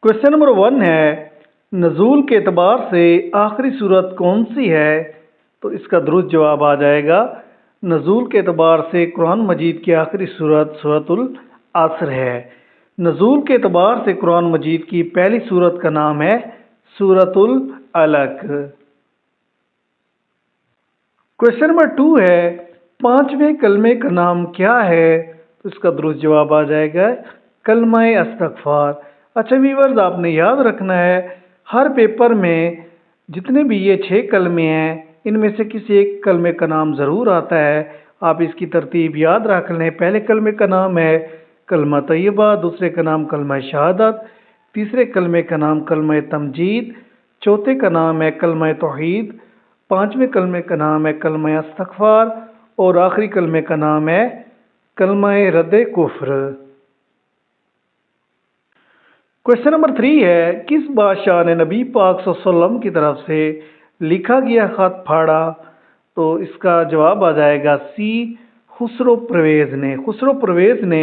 Question number 1 है, नज़ूल के एतबार से आखिरी सूरत कौन सी है? तो इसका दुरुस्त जवाब आ जाएगा, नज़ूल के एतबार से कुरान मजीद की आखिरी सूरत सूरतुल असर है। नज़ूल के एतबार से कुरान मजीद की पहली सूरत का नाम है सूरतुल अलक। क्वेश्चन नंबर 2 है, पांचवें कलमे का नाम क्या है? तो इसका दुरुस्त जवाब आ जाएगा, कलमा इस्तग़फ़ार। अच्छा व्यूअर्स, आपने याद रखना है, हर पेपर में जितने भी ये 6 कलमे हैं, इनमें से किसी एक कलमे का नाम ज़रूर आता है। आप इसकी तरतीब याद रख लें। पहले कलमे का नाम है कलमा तैयबा, दूसरे का नाम कलमा शहादत, तीसरे कलमे का नाम कलमा तमजीद, चौथे का नाम है कलमा तौहीद, पांचवें कलमे का नाम है कलमा इस्तग़फ़ार और आखिरी कलमे का नाम है कलमा रद्द कुफ्र। क्वेश्चन नंबर 3 है, किस बादशाह ने नबी पाक सल्लल्लाहु अलैहि वसल्लम की तरफ से लिखा गया खत फाड़ा? तो इसका जवाब आ जाएगा सी, खुसरो परवेज़ ने। खुसरो परवेज़ ने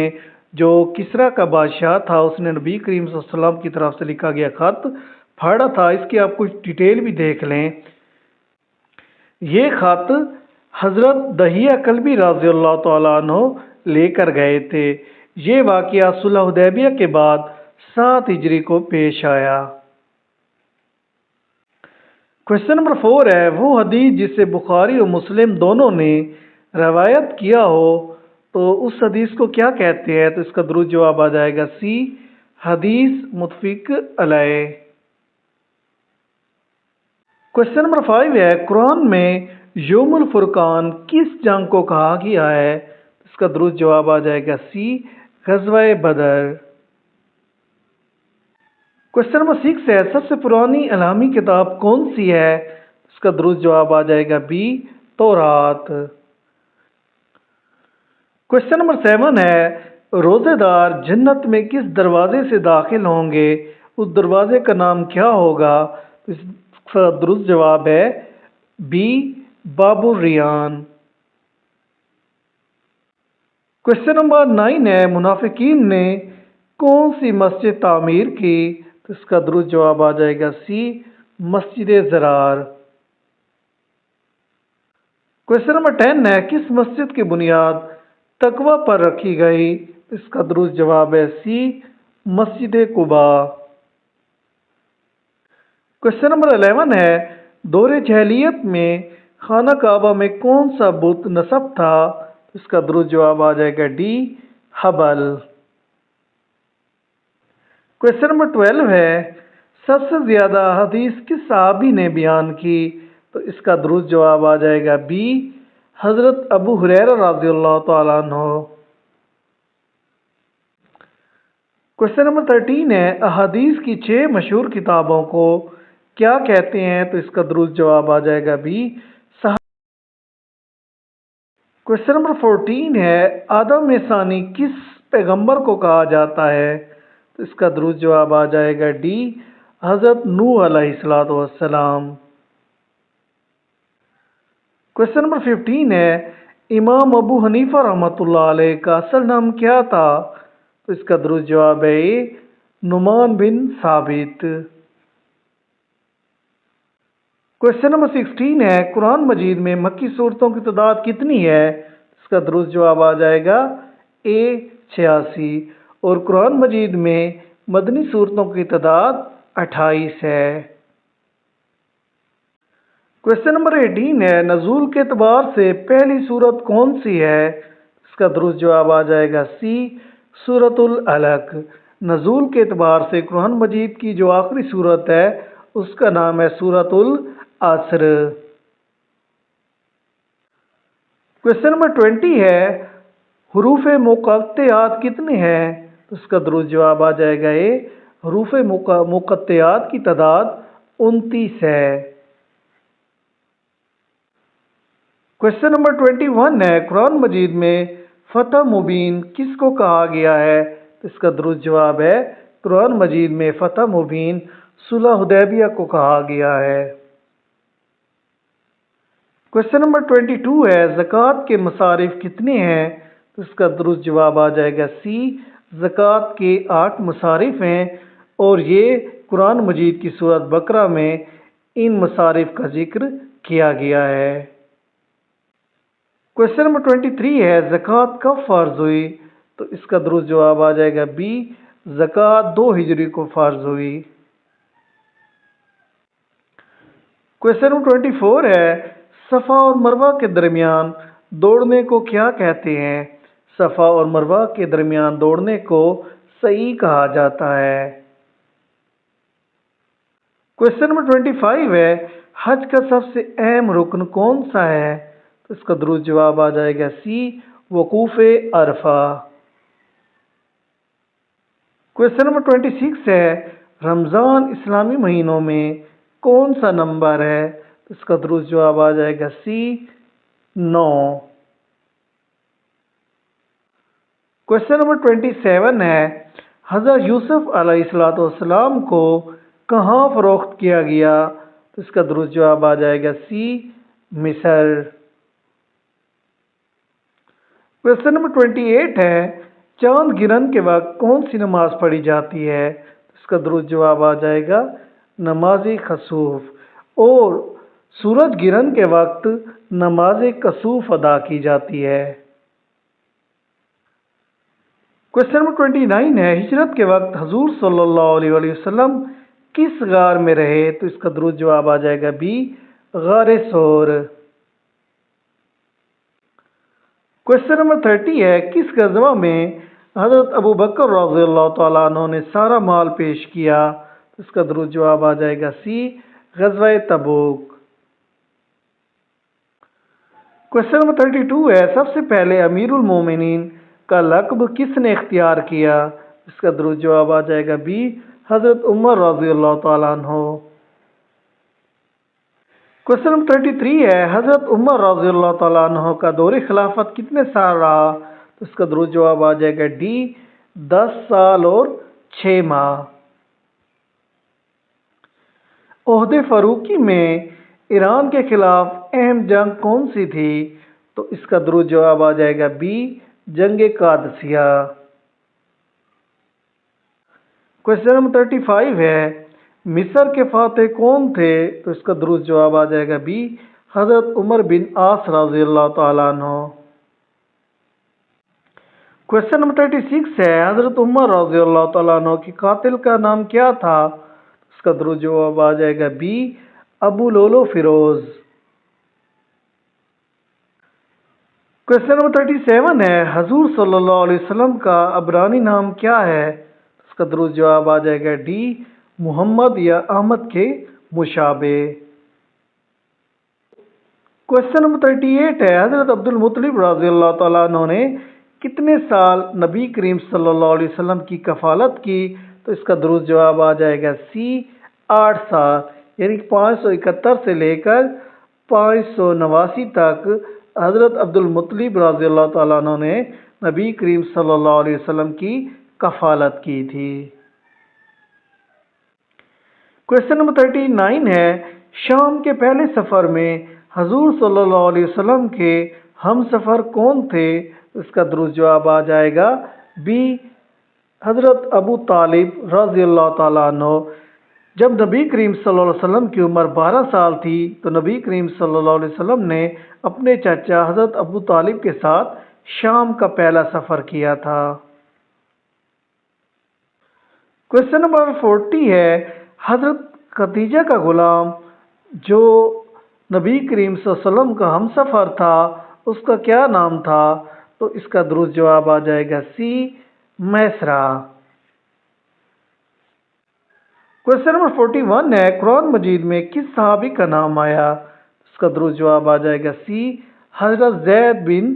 जो किसरा का बादशाह था, उसने नबी करीम सल्लल्लाहु अलैहि वसल्लम की तरफ से लिखा गया खत फाड़ा था। इसकी आप कुछ डिटेल भी देख लें। ये खत हज़रत दहिया कल्बी रज़ियल्लाहु तआला अन्हु लेकर गए थे। ये वाक़या सुलह हुदैबिया के बाद 7 हिजरी को पेश आया। क्वेश्चन नंबर 4 है, वो हदीस जिसे बुखारी और मुस्लिम दोनों ने रवायत किया हो, तो उस हदीस को क्या कहते हैं? तो इसका दुरुस्त जवाब आ जाएगा सी, हदीस मुत्तफ़िक़ अलैह। क्वेश्चन नंबर 5 है, कुरान में यौमुल फुरकान किस जंग को कहा गया है? इसका दुरुस्त जवाब आ जाएगा सी, ग़ज़वा बदर। क्वेश्चन नंबर 6 है, सबसे पुरानी इलामी किताब कौन सी है? इसका दुरुस्त जवाब आ जाएगा बी, तौरात। क्वेश्चन नंबर 7 है, रोजेदार जन्नत में किस दरवाजे से दाखिल होंगे? उस दरवाजे का नाम क्या होगा? इसका दुरुस्त जवाब है बी, बाबुर रियान। क्वेश्चन नंबर 9 है, मुनाफिकीन ने कौन सी मस्जिद तामीर की? तो इसका दुरुस्त जवाब आ जाएगा सी, मस्जिद ज़रार। क्वेश्चन नंबर 10 है, किस मस्जिद की बुनियाद तकवा पर रखी गई? इसका दुरुस्त जवाब है सी, मस्जिद कुबा। क्वेश्चन नंबर 11 है, दौरे जहलियत में खाना काबा में कौन सा बुत नस्ब था? इसका दुरुस्त जवाब आ जाएगा डी, हबल। क्वेश्चन नंबर 12 है, सबसे ज्यादा हदीस किस सहाबी ने बयान की? तो इसका दुरुस्त जवाब आ जाएगा बी, हजरत अबू हुरैरा रज़ियल्लाहु तआला अन्हु। क्वेश्चन नंबर 13 है, अहादीस की 6 मशहूर किताबों को क्या कहते हैं? तो इसका दुरुस्त जवाब आ जाएगा बी, क्वेश्चन नंबर 14 है, आदम में सानी किस पैगंबर को कहा जाता है? तो इसका दुरुस्त जवाब आ जाएगा डी, हजरत नूह अलैहिस्सलातु वस्सलाम। क्वेश्चन नंबर 15 है, इमाम अबू हनीफा रहमतुल्लाह अलैह का असल नाम क्या था? तो इसका दुरुस्त जवाब है ए, नुमान बिन साबित। क्वेश्चन नंबर 16 है, कुरान मजीद में मक्की सूरतों की तादाद कितनी है? इसका दुरुस्त जवाब आ जाएगा ए, 86 और कुरान मजीद में मदनी सूरतों की तादाद 28 है। क्वेश्चन नंबर 18 है, नज़ूल के एतबार से पहली सूरत कौन सी है? इसका दुरुस्त जवाब आ जाएगा सी, सूरतुल अलक। नज़ूल के एतबार से कुरान मजीद की जो आखिरी सूरत है उसका नाम है सूरतुल असर। क्वेश्चन नंबर 20 है, हरूफ मुक़त्तआत कितने हैं? तो इसका दुरुस्त जवाब आ जाएगा ए, हरूफ मुक़त्तआत की तादाद 29 है। क्वेश्चन नंबर 21 है, कुरान मजीद में फतह मुबीन किसको कहा गया है? तो इसका दुरुस्त जवाब है, कुरान मजीद में फतह मुबीन सुलह हुदैबिया को कहा गया है। क्वेश्चन नंबर 22 है, ज़कात के मसारिफ कितने हैं? तो इसका दुरुस्त जवाब आ जाएगा सी, ज़कात के 8 मसारिफ हैं। اور یہ قرآن مجید کی سورۃ بقرہ میں ان مصارف کا ذکر کیا گیا ہے۔ کوشچن نمبر 23 ہے زکوٰۃ کب فرض ہوئی؟ تو اس کا درست جواب آ جائے گا بی، زکوٰۃ 2 ہجری کو فرض ہوئی۔ کوشچن نمبر 24 ہے صفا اور مروہ کے درمیان دوڑنے کو کیا کہتے ہیں؟ صفا اور مروہ کے درمیان دوڑنے کو سعی کہا جاتا ہے۔ کوشچن نمبر 25 ہے حج کا سب سے اہم رکن کون سا ہے؟ تو اس کا درست جواب آ جائے گا سی، وقوف عرفہ۔ کوشچن نمبر 26 ہے رمضان اسلامی مہینوں میں کون سا نمبر ہے؟ اس کا درست جواب آ جائے گا سی، 9۔ کوشچن نمبر 27 ہے حضرت یوسف علیہ السلام کو کہاں فروخت کیا گیا؟ تو اس کا درست جواب آ جائے گا سی، مصر۔ کوشچن نمبر 28 ہے چاند گرہن کے وقت کون سی نماز پڑھی جاتی ہے؟ اس کا درست جواب آ جائے گا نماز خسوف، اور سورج گرہن کے وقت نماز کسوف ادا کی جاتی ہے۔ کوشچن نمبر 29 ہے ہجرت کے وقت حضور صلی اللہ علیہ وسلم کس غار میں رہے؟ تو اس کا درست جواب آ جائے گا بی، غار ثور۔ کوشچن نمبر 30 ہے کس غزوہ میں حضرت ابو بکر رضی اللہ تعالیٰ عنہ نے سارا مال پیش کیا؟ اس کا درست جواب آ جائے گا سی، غزوہ تبوک۔ کوشچن نمبر 32 ہے سب سے پہلے امیر المومنین کا لقب کس نے اختیار کیا؟ اس کا درست جواب آ جائے گا بی، حضرت عمر رضی اللہ تعالیٰ عنہ۔ کوشچن نمبر 33 ہے حضرت عمر رضی اللہ تعالیٰ عنہ کا دور خلافت کتنے سال رہا؟ تو اس کا درست جواب آ جائے گا ڈی، 10 سال اور 6 ماہ۔ عہد فاروقی میں ایران کے خلاف اہم جنگ کون سی تھی؟ تو اس کا درست جواب آ جائے گا بی، جنگ قادسیہ۔ کوشچن نمبر 35 ہے مصر کے فاتح کون تھے؟ تو اس کا درست جواب آ جائے گا بی، حضرت عمر بن عاص رضی اللہ تعالیٰ عنہ۔ کوشچن نمبر 36 ہے حضرت عمر رضی اللہ تعالیٰ عنہ کی قاتل کا نام کیا تھا؟ اس کا درست جواب آ جائے گا B, Abu Lulu Firoz. Question number 37 ہے حضور صلی اللہ علیہ وسلم کا عبرانی نام کیا ہے؟ اس کا درست جواب آ جائے گا ڈی، محمد یا احمد کے مشابہ۔ کوشچن نمبر 38 ہے حضرت عبد المطلب رضی اللہ تعالیٰ عنہ نے کتنے سال نبی کریم صلی اللہ علیہ وسلم کی کفالت کی؟ تو اس کا درست جواب آ جائے گا سی، 8 سال، یعنی 571 سے لے کر 589 تک حضرت عبد المطلب رضی اللہ تعالیٰ عنہ نے نبی کریم صلی اللہ علیہ وسلم کی کفالت کی تھی۔ کوشچن نمبر 39 ہے شام کے پہلے سفر میں حضور صلی اللہ علیہ وسلم کے ہم سفر کون تھے؟ اس کا درست جواب آ جائے گا بی، حضرت ابو طالب رضی اللہ تعالیٰ عنہ۔ جب نبی کریم صلی اللہ علیہ وسلم کی عمر 12 سال تھی تو نبی کریم صلی اللہ علیہ وسلم نے اپنے چچا حضرت ابو طالب کے ساتھ شام کا پہلا سفر کیا تھا۔ کوشچن نمبر 40 ہے حضرت خدیجہ کا غلام جو نبی کریم صلی اللہ علیہ وسلم کا ہم سفر تھا اس کا کیا نام تھا؟ تو اس کا درست جواب آ جائے گا سی، میسرہ۔ کوشچن نمبر 41 ہے قرآن مجید میں کس صحابی کا نام آیا؟ اس کا درست جواب آ جائے گا سی، حضرت زید بن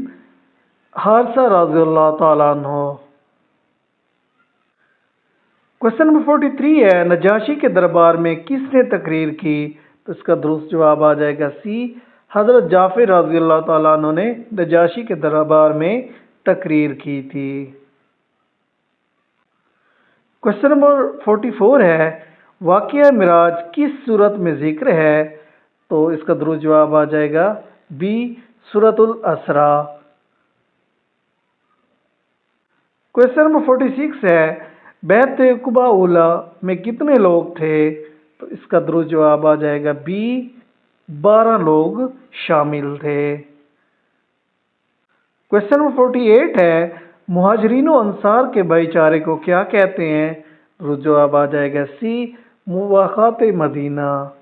حارثہ رضی اللہ تعالیٰ عنہ۔ کوشچن نمبر 43 ہے نجاشی کے دربار میں کس نے تقریر کی؟ تو اس کا درست جواب آ جائے گا سی، حضرت جعفر رضی اللہ تعالیٰ عنہ نے نجاشی کے دربار میں تقریر کی تھی۔ کوشچن نمبر 44 ہے واقعہ معراج کس سورت میں ذکر ہے؟ تو اس کا درست جواب آ جائے گا بی، سورۃ الاسراء۔ کوشچن نمبر 46 ہے बैत कुबा ओला में कितने लोग थे? तो इसका दुरुस्त जवाब आ जाएगा बी, 12 लोग शामिल थे। क्वेश्चन नंबर 48 है, मुहाजिरीन अंसार के भाईचारे को क्या कहते हैं? दुरुस्त जवाब आ जाएगा सी, मुवाखात मदीना।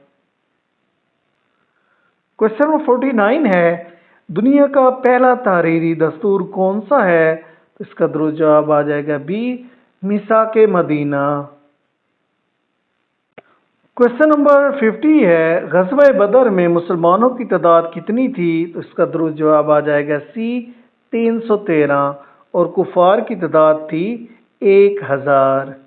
क्वेश्चन नंबर 49 है, दुनिया का पहला तहरीरी दस्तूर कौन सा है? तो इसका दुरुस्त जवाब आ जाएगा बी, मिसाके मदीना। क्वेश्चन नंबर 50 है, ग़ज़वा बदर में मुसलमानों की तादाद कितनी थी? तो इसका दुरुस्त जवाब आ जाएगा सी, 313 और कुफार की तादाद थी 1000।